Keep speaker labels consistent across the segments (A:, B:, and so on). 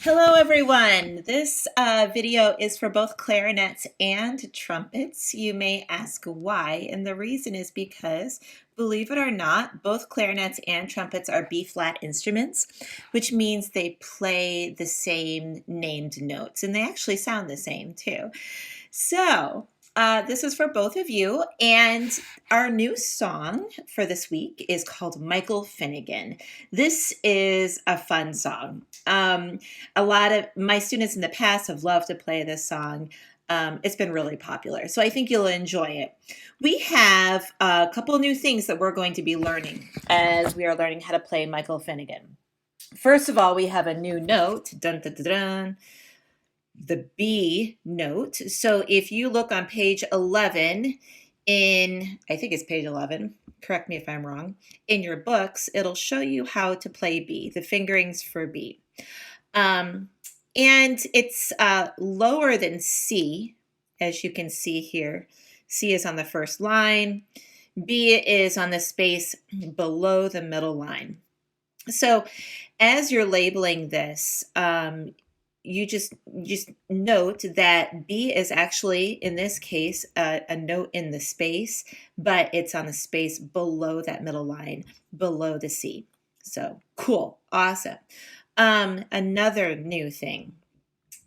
A: Hello everyone. This video is for both clarinets and trumpets. You may ask why, and the reason is because, believe it or not, both clarinets and trumpets are B-flat instruments, which means they play the same named notes, and they actually sound the same too. So, this is for both of you, and our new song for this week is called Michael Finnegan. This is a fun song. A lot of my students in the past have loved to play this song. It's been really popular, so I think you'll enjoy it. We have a couple new things that we're going to be learning as we are learning how to play Michael Finnegan. First of all, we have a new note. Dun, dun, dun, dun. The B note. So if you look on page 11 I think it's page 11, correct me if I'm wrong, in your books, it'll show you how to play B, the fingerings for B. And it's lower than C, as you can see here. C is on the first line. B is on the space below the middle line. So as you're labeling this, you just note that B is actually, in this case, a note in the space, but it's on the space below that middle line, below the C. So cool, awesome. Another new thing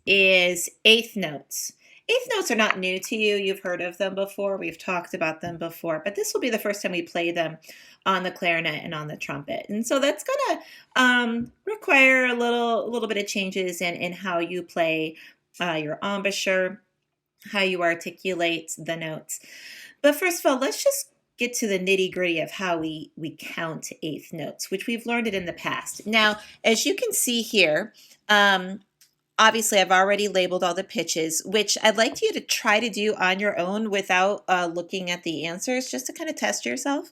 A: is eighth notes. Eighth notes are not new to you. You've heard of them before. We've talked about them before, but this will be the first time we play them on the clarinet and on the trumpet. And so that's going to require a little bit of changes in how you play your embouchure, how you articulate the notes. But first of all, let's just get to the nitty-gritty of how we count eighth notes, which we've learned it in the past. Now, as you can see here, obviously, I've already labeled all the pitches, which I'd like you to try to do on your own without looking at the answers, just to kind of test yourself.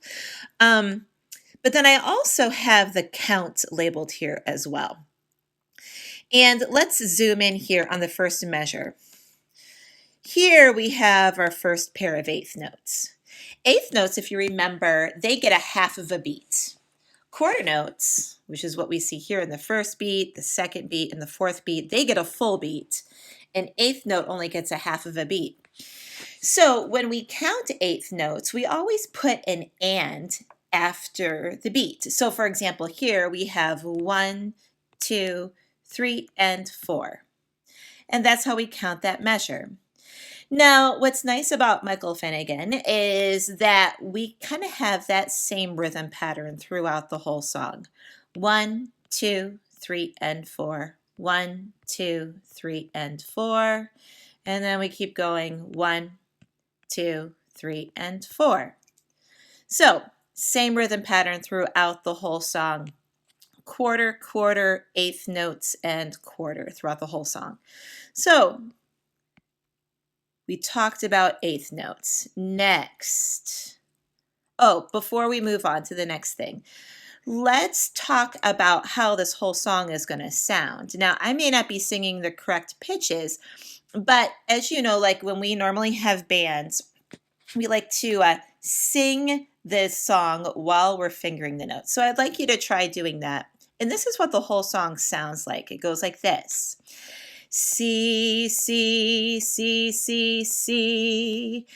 A: But then I also have the count labeled here as well. And let's zoom in here on the first measure. Here we have our first pair of eighth notes. Eighth notes, if you remember, they get a half of a beat. Quarter notes, which is what we see here in the first beat, the second beat, and the fourth beat, they get a full beat. An eighth note only gets a half of a beat. So when we count eighth notes, we always put an and after the beat. So for example, here we have 1, 2, 3, and 4. And that's how we count that measure. Now, what's nice about Michael Finnegan is that we kind of have that same rhythm pattern throughout the whole song. 1, 2, 3, and 4. 1, 2, 3, and 4. And then we keep going 1, 2, 3, and 4. So, same rhythm pattern throughout the whole song. Quarter, quarter, eighth notes, and quarter throughout the whole song. So, we talked about eighth notes. Next. Oh, before we move on to the next thing, let's talk about how this whole song is going to sound. Now, I may not be singing the correct pitches, but as you know, like when we normally have bands, we like to sing this song while we're fingering the notes. So I'd like you to try doing that. And this is what the whole song sounds like. It goes like this. C, C, C, C, C,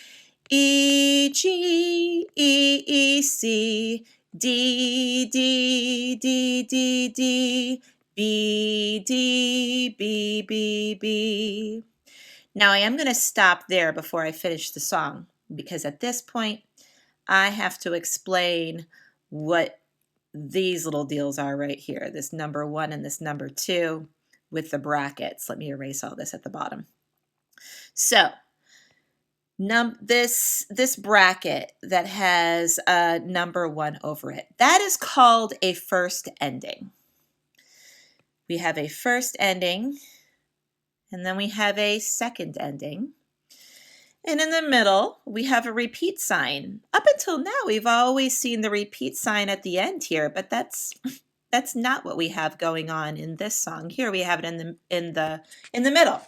A: E, G, E, E, C, D, D, D, D, D, B, D, B, B, B. Now I am going to stop there before I finish the song, because at this point I have to explain what these little deals are right here, this number 1 and this number 2. With the brackets. Let me erase all this at the bottom. So this bracket that has number 1 over it, that is called a first ending. We have a first ending, and then we have a second ending. And in the middle, we have a repeat sign. Up until now, we've always seen the repeat sign at the end here, but that's not what we have going on in this song. Here we have it in the middle.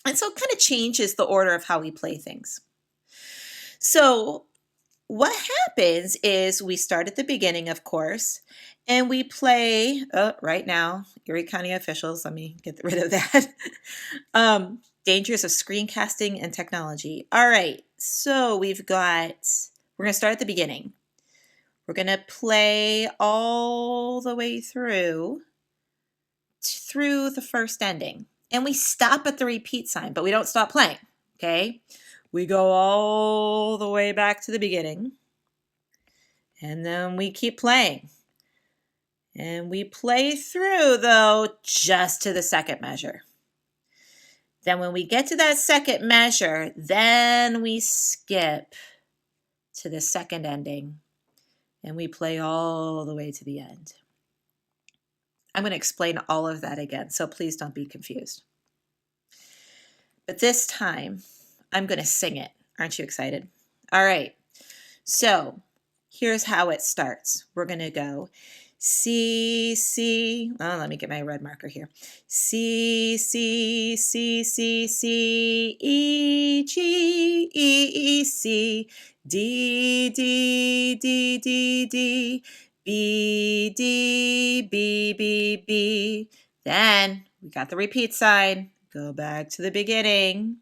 A: And so it kind of changes the order of how we play things. So what happens is we start at the beginning, of course, and we play, oh, right now, Erie County officials, let me get rid of that. Dangers of screencasting and technology. All right, so we're going to start at the beginning. We're going to play all the way through the first ending. And we stop at the repeat sign, but we don't stop playing, okay? We go all the way back to the beginning. And then we keep playing. And we play through, though, just to the second measure. Then when we get to that second measure, then we skip to the second ending. And we play all the way to the end. I'm going to explain all of that again, so please don't be confused. But this time, I'm going to sing it. Aren't you excited? All right. So here's how it starts. We're going to go C, C. Oh, let me get my red marker here. C, C, C, C, C, E, G, E, C, D, D, D, D, D, B, D, B, B, B. Then we got the repeat sign. Go back to the beginning.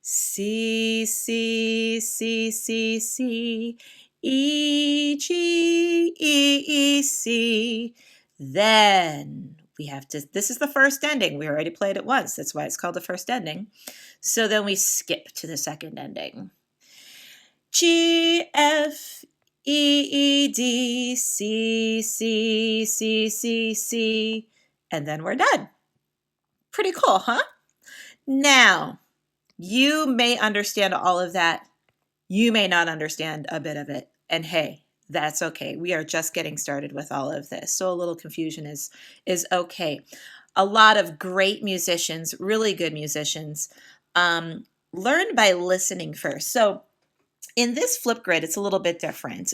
A: C, C, C, C, C, E, G, E, E, C. Then we have to, this is the first ending. We already played it once. That's why it's called the first ending. So then we skip to the second ending. G, F, E, E, D, C, C, C, C, C. And then we're done. Pretty cool, huh? Now, you may understand all of that. You may not understand a bit of it. And hey, that's okay. We are just getting started with all of this. So a little confusion is okay. A lot of great musicians, really good musicians, learn by listening first. So in this Flipgrid, it's a little bit different.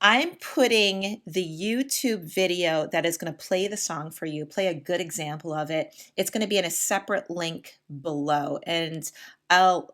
A: I'm putting the YouTube video that is going to play the song for you, play a good example of it. It's going to be in a separate link below, and I'll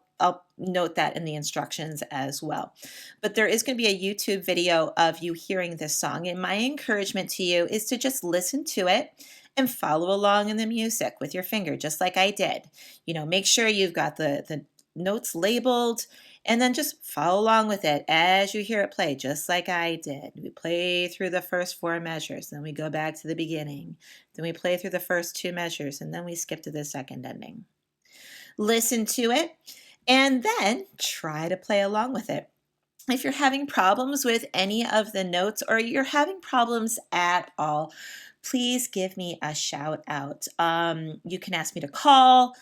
A: note that in the instructions as well. But there is going to be a YouTube video of you hearing this song, and my encouragement to you is to just listen to it and follow along in the music with your finger, just like I did. You know, make sure you've got the notes labeled, and then just follow along with it as you hear it play, just like I did. We play through the first 4 measures, then we go back to the beginning. Then we play through the first 2 measures, and then we skip to the second ending. Listen to it, and then try to play along with it. If you're having problems with any of the notes, or you're having problems at all, please give me a shout out. You can ask me to call,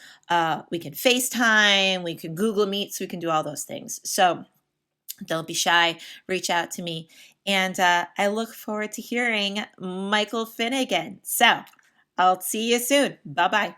A: we can FaceTime, we can Google Meets, we can do all those things. So don't be shy, reach out to me. And I look forward to hearing Michael Finnegan. So I'll see you soon. Bye-bye.